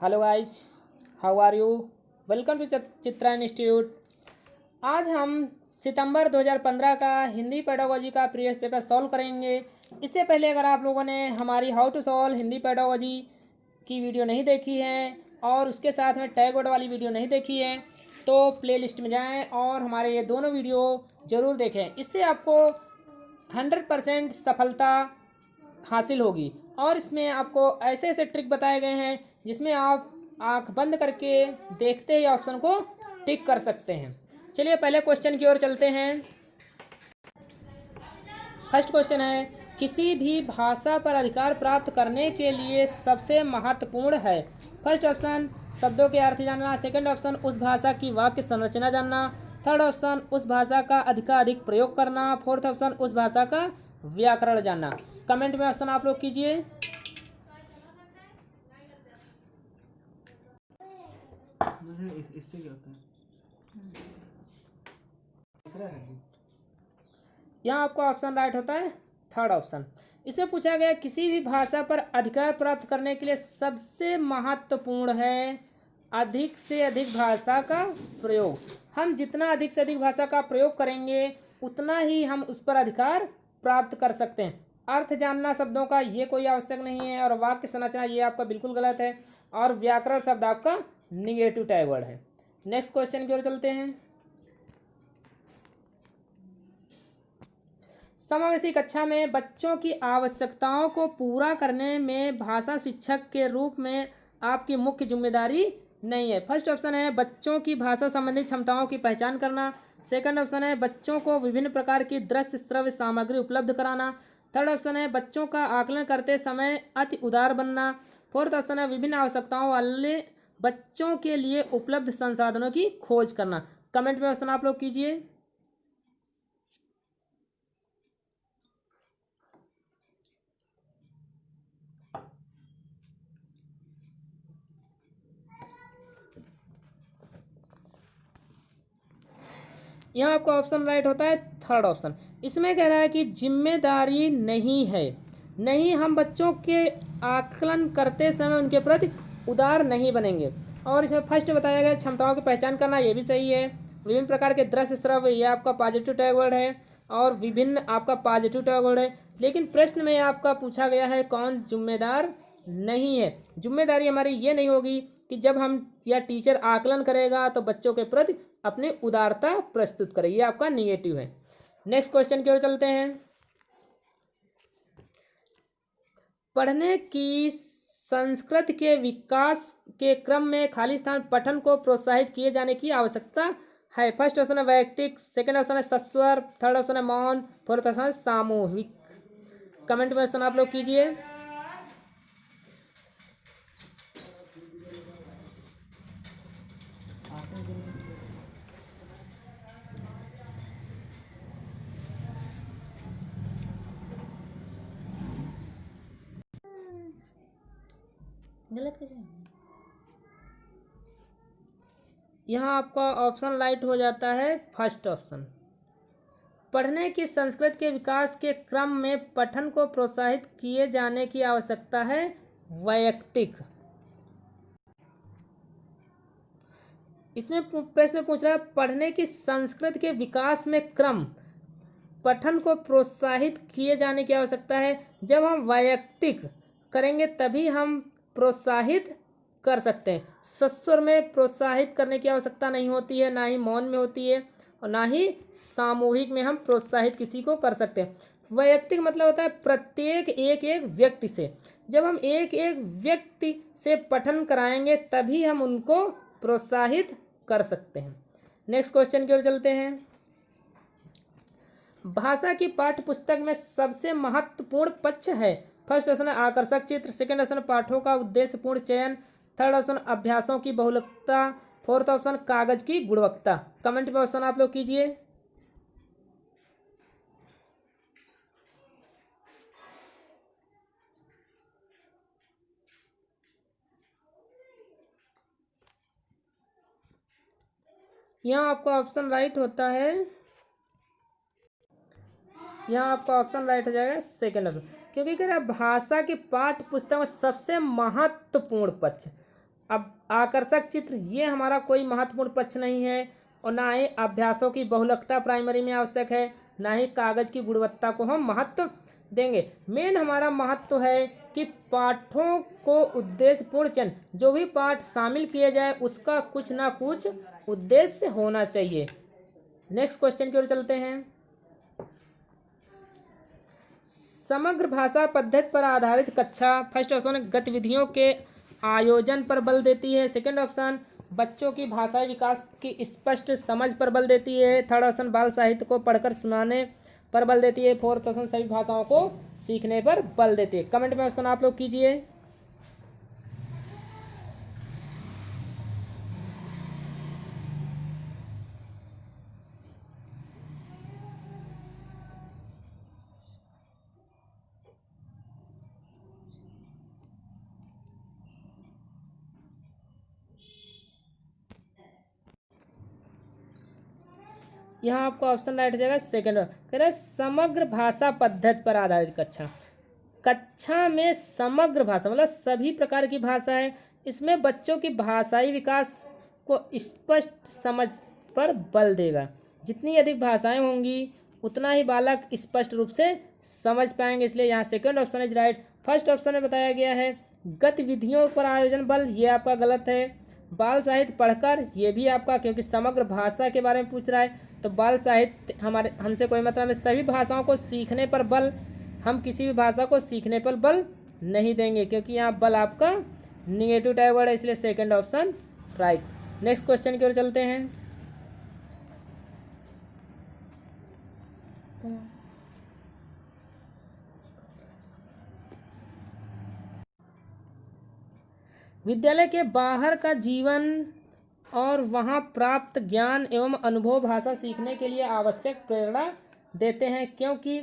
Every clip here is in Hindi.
Hello guys, how are you? Welcome to Chitra institute. आज हम सितंबर 2015 का हिंदी पेडागोजी का प्रीवियस पेपर सॉल्व करेंगे। इससे पहले अगर आप लोगों ने हमारी how to solve Hindi pedagogy की वीडियो नहीं देखी है और उसके साथ में टैग वर्ड वाली वीडियो नहीं देखी है तो प्लेलिस्ट में जाएं और हमारे ये दोनों वीडियो ज़रूर देखें। इससे आपको 100% सफलता हासिल होगी। और इसमें आपको ऐसे ऐसे ट्रिक बताए गए हैं जिसमें आप आंख बंद करके देखते ही ऑप्शन को टिक कर सकते हैं। चलिए पहले क्वेश्चन की ओर चलते हैं। फर्स्ट क्वेश्चन है, किसी भी भाषा पर अधिकार प्राप्त करने के लिए सबसे महत्वपूर्ण है। फर्स्ट ऑप्शन शब्दों के अर्थ जानना, सेकंड ऑप्शन उस भाषा की वाक्य संरचना जानना, थर्ड ऑप्शन उस भाषा का अधिकाधिक प्रयोग करना, फोर्थ ऑप्शन उस भाषा का व्याकरण जानना। कमेंट में ऑप्शन आप लोग कीजिए। इससे क्या होता है? यहाँ आपका ऑप्शन राइट होता है थर्ड ऑप्शन। इसे पूछा गया किसी भी भाषा पर अधिकार प्राप्त करने के लिए सबसे महत्वपूर्ण है अधिक से अधिक भाषा का प्रयोग। हम जितना अधिक से अधिक भाषा का प्रयोग करेंगे उतना ही हम उस पर अधिकार प्राप्त कर सकते हैं। अर्थ जानना शब्दों का ये कोई आवश्यक नहीं है और वाक्य संरचना ये आपका बिल्कुल गलत है और व्याकरण शब्द आपका निगेटिव टैग वर्ड है। नेक्स्ट क्वेश्चन की ओर चलते हैं। समावेशी कक्षा में बच्चों की आवश्यकताओं को पूरा करने में भाषा शिक्षक के रूप में आपकी मुख्य जिम्मेदारी नहीं है। फर्स्ट ऑप्शन है बच्चों की भाषा संबंधी क्षमताओं की पहचान करना, सेकंड ऑप्शन है बच्चों को विभिन्न प्रकार की दृश्य श्रव्य सामग्री उपलब्ध कराना, थर्ड ऑप्शन है बच्चों का आकलन करते समय अति उदार बनना, फोर्थ ऑप्शन है विभिन्न आवश्यकताओं वाले बच्चों के लिए उपलब्ध संसाधनों की खोज करना। कमेंट में ऑप्शन आप लोग कीजिए। यहाँ आपका ऑप्शन राइट होता है थर्ड ऑप्शन। इसमें कह रहा है कि जिम्मेदारी नहीं है, नहीं हम बच्चों के आकलन करते समय उनके प्रति उदार नहीं बनेंगे। और इसमें फर्स्ट बताया गया क्षमताओं की पहचान करना, ये भी सही है। विभिन्न प्रकार के दृश्य श्रव्य ये आपका पॉजिटिव टैग वर्ड है और विभिन्न आपका पॉजिटिव टैग वर्ड है। लेकिन प्रश्न में आपका पूछा गया है कौन जिम्मेदार नहीं है। जिम्मेदारी हमारी ये नहीं होगी कि जब हम या टीचर आकलन करेगा तो बच्चों के प्रति अपनी उदारता प्रस्तुत करे, ये आपका निगेटिव है। नेक्स्ट क्वेश्चन की ओर चलते हैं। पढ़ने की संस्कृति के विकास के क्रम में खाली स्थान पठन को प्रोत्साहित किए जाने की आवश्यकता है। फर्स्ट ऑप्शन है वैयक्तिक, सेकंड ऑप्शन है सस्वर, थर्ड ऑप्शन है मौन, फोर्थ ऑप्शन है सामूहिक। कमेंट में ऑप्शन आप लोग कीजिए। गलत कैसे? यहाँ आपका ऑप्शन राइट हो जाता है फर्स्ट ऑप्शन। पढ़ने की संस्कृति के विकास के क्रम में पठन को प्रोत्साहित किए जाने की आवश्यकता है वैयक्तिक। इसमें प्रश्न पूछ रहा है पढ़ने की संस्कृति के विकास में क्रम पठन को प्रोत्साहित किए जाने की आवश्यकता है। जब हम वैयक्तिक करेंगे तभी हम प्रोत्साहित कर सकते हैं। सस्वर में प्रोत्साहित करने की आवश्यकता नहीं होती है, ना ही मौन में होती है और ना ही सामूहिक में हम प्रोत्साहित किसी को कर सकते हैं। वैयक्तिक मतलब होता है प्रत्येक एक एक व्यक्ति से। जब हम एक एक व्यक्ति से पठन कराएंगे तभी हम उनको प्रोत्साहित कर सकते हैं। नेक्स्ट क्वेश्चन की ओर चलते हैं। भाषा की पाठ्य पुस्तक में सबसे महत्वपूर्ण पक्ष है। फर्स्ट ऑप्शन है आकर्षक चित्र, सेकंड ऑप्शन पाठों का उद्देश्यपूर्ण चयन, थर्ड ऑप्शन अभ्यासों की बहुलकता, फोर्थ ऑप्शन कागज की गुणवत्ता। कमेंट में ऑप्शन आप लोग कीजिए। यहाँ आपका ऑप्शन राइट होता है, यहाँ आपका ऑप्शन राइट हो जाएगा सेकंड ऑप्शन, क्योंकि कह रहा है भाषा की पाठ्य पुस्तक में सबसे महत्वपूर्ण पक्ष अब आकर्षक चित्र ये हमारा कोई महत्वपूर्ण पक्ष नहीं है, और ना ही अभ्यासों की बहुलकता प्राइमरी में आवश्यक है, ना ही कागज़ की गुणवत्ता को हम महत्व देंगे। मेन हमारा महत्व है कि पाठों को उद्देश्यपूर्ण चयन, जो भी पाठ शामिल किए जाए उसका कुछ ना कुछ उद्देश्य होना चाहिए। नेक्स्ट क्वेश्चन की ओर चलते हैं। समग्र भाषा पद्धति पर आधारित कक्षा, फर्स्ट ऑप्शन गतिविधियों के आयोजन पर बल देती है। सेकंड ऑप्शन बच्चों की भाषाई विकास की स्पष्ट समझ पर बल देती है। थर्ड ऑप्शन बाल साहित्य को पढ़कर सुनाने पर बल देती है। फोर्थ ऑप्शन सभी भाषाओं को सीखने पर बल देती है। कमेंट में ऑप्शन आप लोग कीजिए। यहाँ आपका ऑप्शन राइट हो जाएगा सेकंड। कह रहा है समग्र भाषा पद्धति पर आधारित कक्षा। कक्षा में समग्र भाषा मतलब सभी प्रकार की भाषा है, इसमें बच्चों की भाषाई विकास को स्पष्ट समझ पर बल देगा। जितनी अधिक भाषाएं होंगी उतना ही बालक स्पष्ट रूप से समझ पाएंगे, इसलिए यहाँ second option is right. First option में बताया गया है गतिविधियों पर आयोजन बल, ये आपका गलत है। बाल साहित्य पढ़कर, ये भी आपका, क्योंकि समग्र भाषा के बारे में पूछ रहा है तो बाल साहित्य हमारे हमसे कोई मतलब है। सभी भाषाओं को सीखने पर बल, हम किसी भी भाषा को सीखने पर बल नहीं देंगे, क्योंकि यहाँ बल आपका निगेटिव टाइप वर्ड है, इसलिए second option right. Next question की ओर चलते हैं। विद्यालय के बाहर का जीवन और वहाँ प्राप्त ज्ञान एवं अनुभव भाषा सीखने के लिए आवश्यक प्रेरणा देते हैं, क्योंकि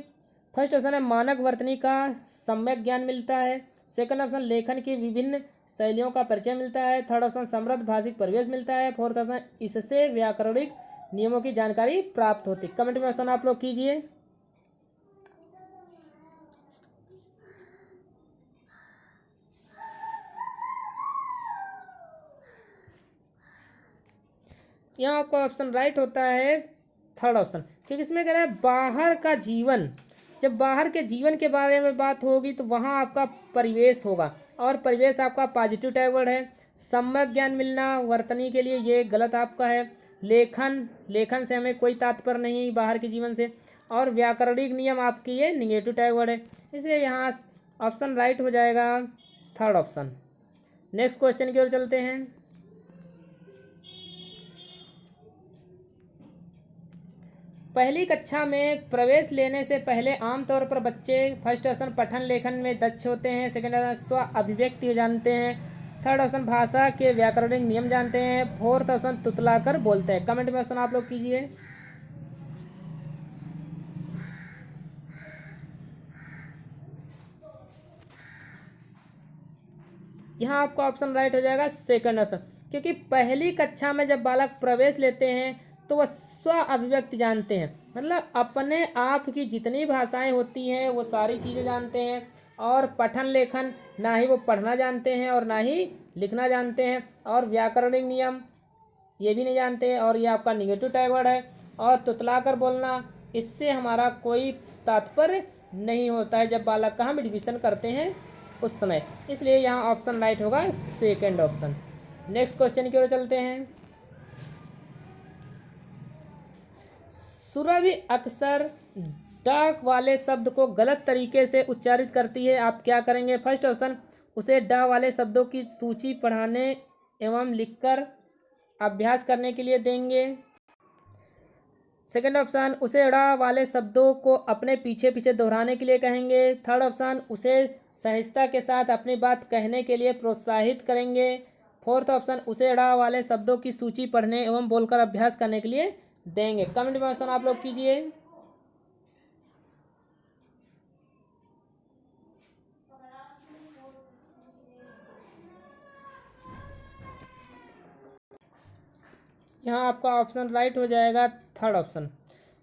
फर्स्ट ऑप्शन है मानक वर्तनी का सम्यक ज्ञान मिलता है। सेकंड ऑप्शन लेखन की विभिन्न शैलियों का परिचय मिलता है। थर्ड ऑप्शन समृद्ध भाषिक परिवेश मिलता है। फोर्थ ऑप्शन इससे व्याकरणिक नियमों की जानकारी प्राप्त होती है। कमेंट में ऑप्शन आप लोग कीजिए। यहाँ आपका ऑप्शन राइट होता है थर्ड ऑप्शन, क्योंकि इसमें कह रहा है बाहर का जीवन। जब बाहर के जीवन के बारे में बात होगी तो वहाँ आपका परिवेश होगा, और परिवेश आपका पॉजिटिव टाइप वर्ड है। सम्यक ज्ञान मिलना वर्तनी के लिए ये गलत आपका है। लेखन से हमें कोई तात्पर्य नहीं बाहर के जीवन से, और व्याकरणिक नियम आपकी ये निगेटिव टाइप वर्ड है, इसलिए यहाँ ऑप्शन राइट हो जाएगा थर्ड ऑप्शन। नेक्स्ट क्वेश्चन की ओर चलते हैं। पहली कक्षा में प्रवेश लेने से पहले आमतौर पर बच्चे फर्स्ट ऑप्शन पठन लेखन में दक्ष होते हैं। सेकंड ऑप्शन स्व अभिव्यक्ति जानते हैं। थर्ड ऑप्शन भाषा के व्याकरणिक नियम जानते हैं। फोर्थ ऑप्शन तुतलाकर बोलते हैं। कमेंट में ऑप्शन आप लोग कीजिए। यहाँ आपका ऑप्शन राइट हो जाएगा सेकंड ऑप्शन, क्योंकि पहली कक्षा में जब बालक प्रवेश लेते हैं तो वह स्व अभिव्यक्ति जानते हैं, मतलब अपने आप की जितनी भाषाएं होती हैं वो सारी चीज़ें जानते हैं। और पठन लेखन ना ही वो पढ़ना जानते हैं और ना ही लिखना जानते हैं, और व्याकरणिक नियम ये भी नहीं जानते हैं, और ये आपका निगेटिव टैग वर्ड है। और तुतलाकर बोलना, इससे हमारा कोई तात्पर्य नहीं होता है जब बालक का हम रिविजन करते हैं उस समय, इसलिए यहाँ ऑप्शन राइट होगा सेकेंड ऑप्शन। नेक्स्ट क्वेश्चन की ओर चलते हैं। सुरभि अक्सर डाक वाले शब्द को गलत तरीके से उच्चारित करती है, आप क्या करेंगे? फर्स्ट ऑप्शन उसे ड वाले शब्दों की सूची पढ़ाने एवं लिखकर अभ्यास करने के लिए देंगे। सेकंड ऑप्शन उसे ड़ वाले शब्दों को अपने पीछे पीछे दोहराने के लिए कहेंगे। थर्ड ऑप्शन उसे सहजता के साथ अपनी बात कहने के लिए प्रोत्साहित करेंगे। फोर्थ ऑप्शन उसे ड़ वाले शब्दों की सूची पढ़ने एवं बोलकर अभ्यास करने के लिए देंगे। कमेंट में ऑप्शन आप लोग कीजिए। यहाँ आपका ऑप्शन राइट हो जाएगा थर्ड ऑप्शन।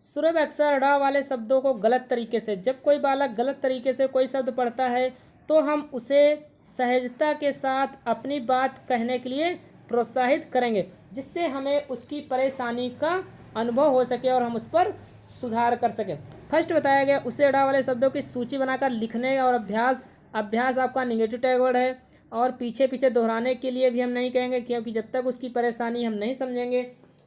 सुरभ अक्सर ड़ वाले शब्दों को गलत तरीके से, जब कोई बालक गलत तरीके से कोई शब्द पढ़ता है तो हम उसे सहजता के साथ अपनी बात कहने के लिए प्रोत्साहित करेंगे, जिससे हमें उसकी परेशानी का अनुभव हो सके और हम उस पर सुधार कर सकें। फर्स्ट बताया गया उससे अड़ा वाले शब्दों की सूची बनाकर लिखने और अभ्यास आपका निगेटिव टैग वर्ड है। और पीछे पीछे दोहराने के लिए भी हम नहीं कहेंगे, क्योंकि जब तक उसकी परेशानी हम नहीं समझेंगे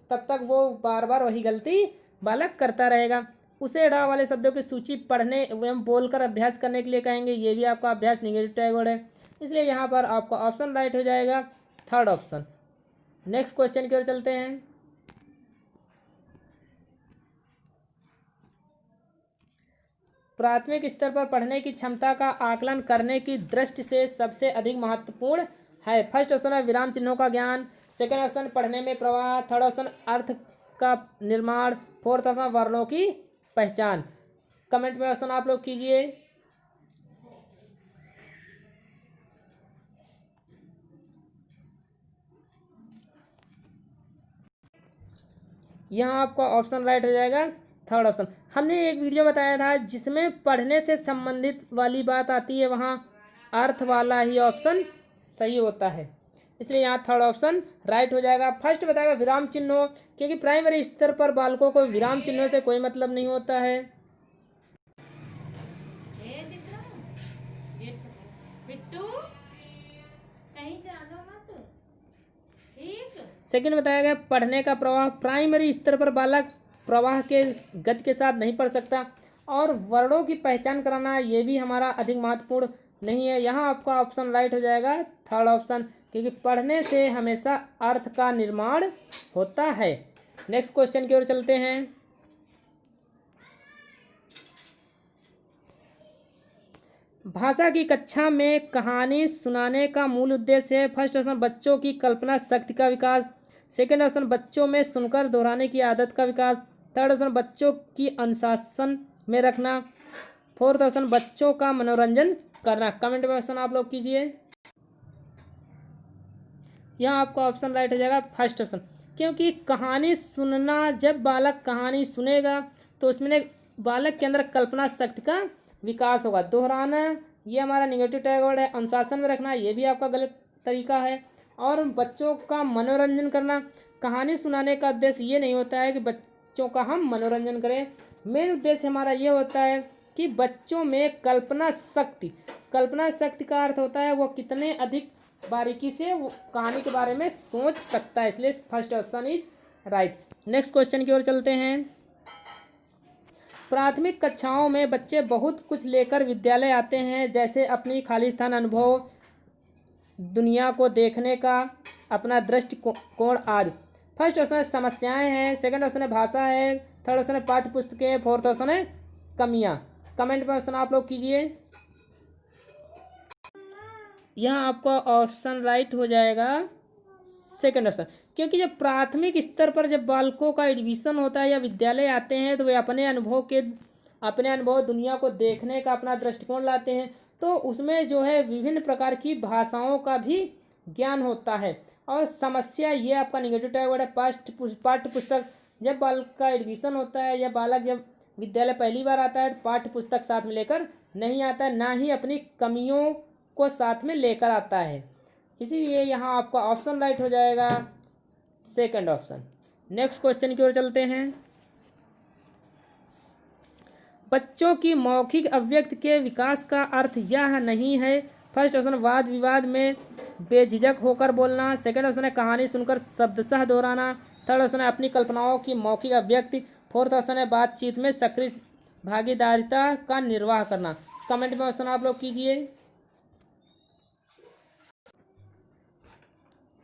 तब तक वो बार बार वही गलती बालक करता रहेगा। उसे अड़ा वाले शब्दों की सूची पढ़ने एवं बोलकर अभ्यास करने के लिए कहेंगे, ये भी आपका अभ्यास निगेटिव टैग वर्ड है, इसलिए यहाँ पर आपका ऑप्शन राइट हो जाएगा, थर्ड ऑप्शन। नेक्स्ट क्वेश्चन की ओर चलते हैं। प्राथमिक स्तर पर पढ़ने की क्षमता का आकलन करने की दृष्टि से सबसे अधिक महत्वपूर्ण है। फर्स्ट ऑप्शन है विराम चिन्हों का ज्ञान, सेकेंड ऑप्शन पढ़ने में प्रवाह, थर्ड ऑप्शन अर्थ का निर्माण, फोर्थ ऑप्शन वर्णों की पहचान। कमेंट में ऑप्शन आप लोग कीजिए। यहाँ आपका ऑप्शन राइट हो जाएगा, थर्ड ऑप्शन। हमने एक वीडियो बताया था जिसमें पढ़ने से संबंधित वाली बात आती है, वहाँ अर्थ वाला ही ऑप्शन सही होता है, इसलिए यहाँ थर्ड ऑप्शन राइट हो जाएगा। फर्स्ट बताएगा विराम चिन्हों, क्योंकि प्राइमरी स्तर पर बालकों को विराम चिन्हों से कोई मतलब नहीं होता है। सेकंड बताया गया पढ़ने का प्रवाह, प्राइमरी स्तर पर बालक प्रवाह के गति के साथ नहीं पढ़ सकता। और वर्णों की पहचान कराना ये भी हमारा अधिक महत्वपूर्ण नहीं है, यहाँ आपका ऑप्शन राइट हो जाएगा, थर्ड ऑप्शन, क्योंकि पढ़ने से हमेशा अर्थ का निर्माण होता है। नेक्स्ट क्वेश्चन की ओर चलते हैं। भाषा की कक्षा में कहानी सुनाने का मूल उद्देश्य है। फर्स्ट ऑप्शन बच्चों की कल्पना शक्ति का विकास, सेकेंड ऑप्शन बच्चों में सुनकर दोहराने की आदत का विकास, थर्ड ऑप्शन बच्चों की अनुशासन में रखना, फोर्थ ऑप्शन बच्चों का मनोरंजन करना। कमेंट में ऑप्शन आप लोग कीजिए। यहाँ आपका ऑप्शन राइट हो जाएगा, फर्स्ट ऑप्शन, क्योंकि कहानी सुनना, जब बालक कहानी सुनेगा तो उसमें बालक के अंदर कल्पना शक्ति का विकास होगा। दोहराना ये हमारा निगेटिव टैग वर्ड है। अनुशासन में रखना ये भी आपका गलत तरीका है। और बच्चों का मनोरंजन करना, कहानी सुनाने का उद्देश्य ये नहीं होता है कि बच्चों का हम मनोरंजन करें, मेन उद्देश्य हमारा ये होता है कि बच्चों में कल्पना शक्ति का अर्थ होता है वो कितने अधिक बारीकी से वो कहानी के बारे में सोच सकता है, इसलिए first option is right. Next question की ओर चलते हैं। प्राथमिक कक्षाओं में बच्चे बहुत कुछ लेकर विद्यालय आते हैं, जैसे अपनी खाली स्थान अनुभव, दुनिया को देखने का अपना दृष्टिकोण आदि। फर्स्ट ऑप्शन है समस्याएं हैं, सेकंड ऑप्शन है भाषा है, थर्ड ऑप्शन है पाठ्य पुस्तकें, फोर्थ ऑप्शन है कमियां। कमेंट में ऑप्शन आप लोग कीजिए। यहाँ आपका ऑप्शन राइट हो जाएगा, सेकंड ऑप्शन, क्योंकि जब प्राथमिक स्तर पर जब बालकों का एडमिशन होता है या विद्यालय आते हैं तो वे अपने अनुभव दुनिया को देखने का अपना दृष्टिकोण लाते हैं, तो उसमें जो है विभिन्न प्रकार की भाषाओं का भी ज्ञान होता है। और समस्या ये आपका निगेटिव टैग वर्ड है। पाठ्य पुस्तक, जब बालक का एडमिशन होता है या बालक जब विद्यालय पहली बार आता है तो पाठ्य पुस्तक साथ में लेकर नहीं आता है, ना ही अपनी कमियों को साथ में लेकर आता है, इसीलिए यहाँ आपका ऑप्शन राइट हो जाएगा, सेकंड ऑप्शन। नेक्स्ट क्वेश्चन की ओर चलते हैं। बच्चों की मौखिक अभिव्यक्ति के विकास का अर्थ यह नहीं है। फर्स्ट ऑप्शन वाद विवाद में बेझिझक होकर बोलना, सेकंड ऑप्शन है कहानी सुनकर शब्दशः दोहराना, थर्ड ऑप्शन है अपनी कल्पनाओं की मौखिक अभिव्यक्ति, फोर्थ ऑप्शन है बातचीत में सक्रिय भागीदारिता का निर्वाह करना। कमेंट में ऑप्शन आप लोग कीजिए।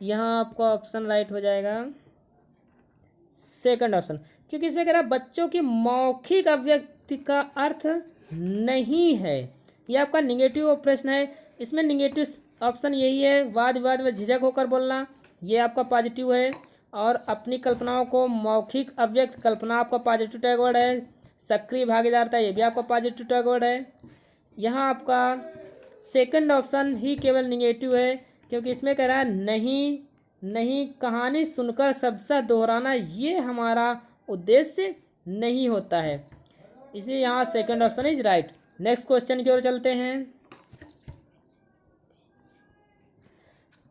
यहाँ आपका ऑप्शन राइट हो जाएगा, सेकंड ऑप्शन, क्योंकि इसमें कह रहा है बच्चों की मौखिक अभिव्यक्ति का अर्थ नहीं है, यह आपका निगेटिव प्रश्न है। इसमें निगेटिव ऑप्शन यही है, वाद विवाद में झिझक होकर बोलना, ये आपका पॉजिटिव है। और अपनी कल्पनाओं को मौखिक अभिव्यक्त, कल्पना आपका पॉजिटिव टैग वर्ड है। सक्रिय भागीदारिता ये भी आपका पॉजिटिव टैग वर्ड है। यहाँ आपका सेकंड ऑप्शन ही केवल निगेटिव है, क्योंकि इसमें कह रहा है नहीं कहानी सुनकर शब्दशः दोहराना ये हमारा उद्देश्य नहीं होता है, इसलिए यहाँ second option is right. Next question की ओर चलते हैं।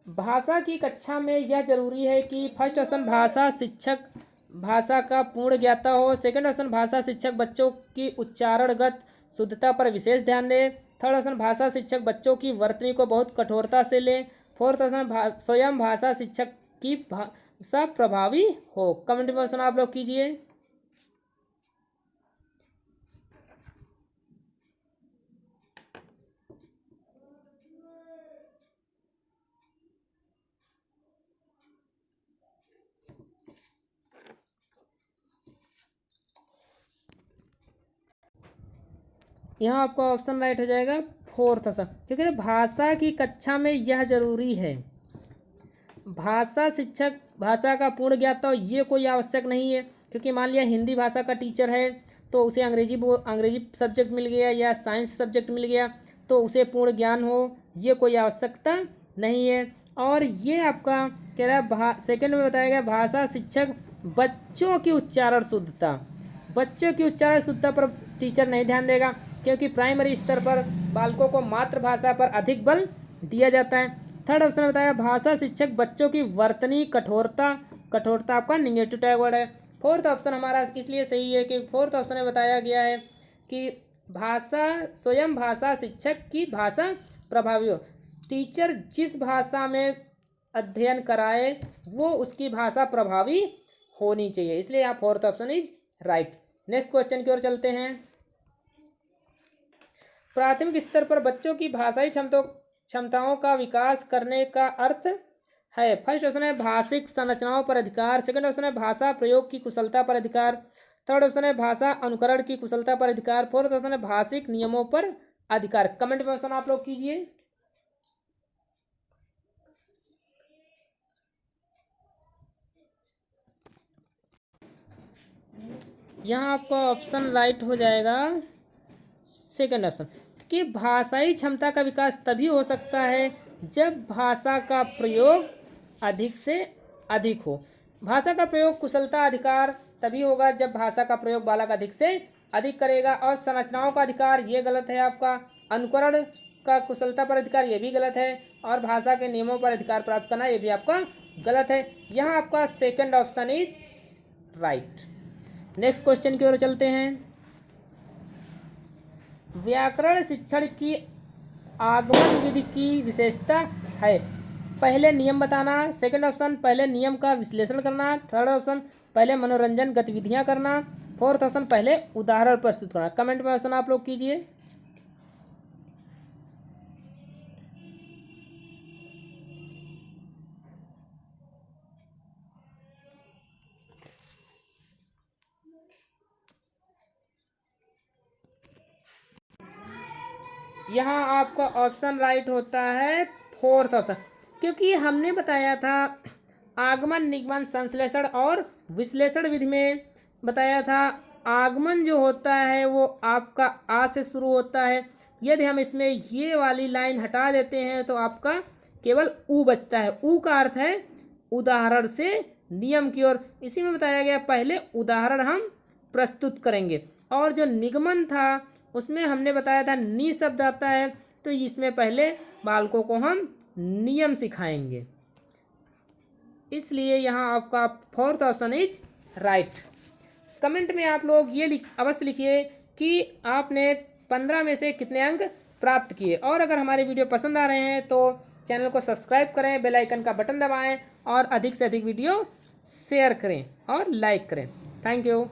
भाषा की कक्षा में यह जरूरी है कि फर्स्ट ऑप्शन भाषा शिक्षक भाषा का पूर्ण ज्ञाता हो। सेकंड ऑप्शन भाषा शिक्षक बच्चों की उच्चारणगत शुद्धता पर विशेष ध्यान दे। थर्ड ऑप्शन भाषा शिक्षक बच्चों की वर्तनी को बहुत कठोरता से ले। फोर्थ ऑप्शन स्वयं भाषा शिक्षक की भाषा प्रभावी हो। कमेंट में ऑप्शन आप लोग कीजिए। यहाँ आपका ऑप्शन राइट हो जाएगा फोर्थ ऑप्शन, क्योंकि भाषा की कक्षा में यह जरूरी है। भाषा शिक्षक भाषा का पूर्ण ज्ञाता हो ये कोई आवश्यक नहीं है, क्योंकि मान लिया हिंदी भाषा का टीचर है तो उसे अंग्रेजी सब्जेक्ट मिल गया या साइंस सब्जेक्ट मिल गया तो उसे पूर्ण ज्ञान हो, ये कोई आवश्यकता नहीं है। और ये आपका कह रहा है सेकंड में बताया गया भाषा शिक्षक बच्चों की उच्चारण शुद्धता, बच्चों की उच्चारण शुद्धता पर टीचर नहीं ध्यान देगा, क्योंकि प्राइमरी स्तर पर बालकों को मातृभाषा पर अधिक बल दिया जाता है। थर्ड ऑप्शन बताया भाषा शिक्षक बच्चों की वर्तनी कठोरता, कठोरता आपका निगेटिव टैग वर्ड है। फोर्थ ऑप्शन हमारा इसलिए सही है कि फोर्थ ऑप्शन में बताया गया है कि भाषा स्वयं भाषा शिक्षक की भाषा प्रभावी हो। टीचर जिस भाषा में अध्ययन कराए वो उसकी भाषा प्रभावी होनी चाहिए, इसलिए यहाँ fourth option is right. Next question की ओर चलते हैं। प्राथमिक स्तर पर बच्चों की भाषाई क्षमताओं का विकास करने का अर्थ है। फर्स्ट ऑप्शन है भाषिक संरचनाओं पर अधिकार। सेकंड ऑप्शन है भाषा प्रयोग की कुशलता पर अधिकार। थर्ड ऑप्शन है भाषा अनुकरण की कुशलता पर अधिकार। फोर्थ ऑप्शन है भाषिक नियमों पर अधिकार। कमेंट में ऑप्शन आप लोग कीजिए। यहाँ आपका ऑप्शन राइट हो जाएगा सेकंड ऑप्शन, कि भाषाई क्षमता का विकास तभी हो सकता है जब भाषा का प्रयोग अधिक से अधिक हो। भाषा का प्रयोग कुशलता अधिकार तभी होगा जब भाषा का प्रयोग बालक अधिक से अधिक करेगा। और संरचनाओं का अधिकार ये गलत है आपका। अनुकरण का कुशलता पर अधिकार ये भी गलत है। और भाषा के नियमों पर अधिकार प्राप्त करना ये भी आपका गलत है। यहाँ आपका second option is right. Next question की ओर चलते हैं। व्याकरण शिक्षण की आगमन विधि की विशेषता है। पहले नियम बताना। सेकंड ऑप्शन पहले नियम का विश्लेषण करना। थर्ड ऑप्शन पहले मनोरंजन गतिविधियां करना। फोर्थ ऑप्शन पहले उदाहरण प्रस्तुत करना। कमेंट में ऑप्शन आप लोग कीजिए। यहाँ आपका ऑप्शन राइट होता है फोर्थ ऑप्शन, क्योंकि हमने बताया था आगमन निगमन संश्लेषण और विश्लेषण विधि में बताया था आगमन जो होता है वो आपका आ से शुरू होता है। यदि हम इसमें ये वाली लाइन हटा देते हैं तो आपका केवल ऊ बचता है। ऊ का अर्थ है उदाहरण से नियम की ओर। इसी में बताया गया पहले उदाहरण हम प्रस्तुत करेंगे। और जो निगमन था उसमें हमने बताया था नी शब्द आता है, तो इसमें पहले बालकों को हम नियम सिखाएंगे। इसलिए यहाँ आपका fourth option is right. Comment में आप लोग ये अवश्य लिखिए कि आपने 15 में से कितने अंक प्राप्त किए। और अगर हमारे वीडियो पसंद आ रहे हैं तो चैनल को सब्सक्राइब करें, बेल आइकन का बटन दबाएं और अधिक से अधिक वीडियो शेयर करें और लाइक करें। Thank you.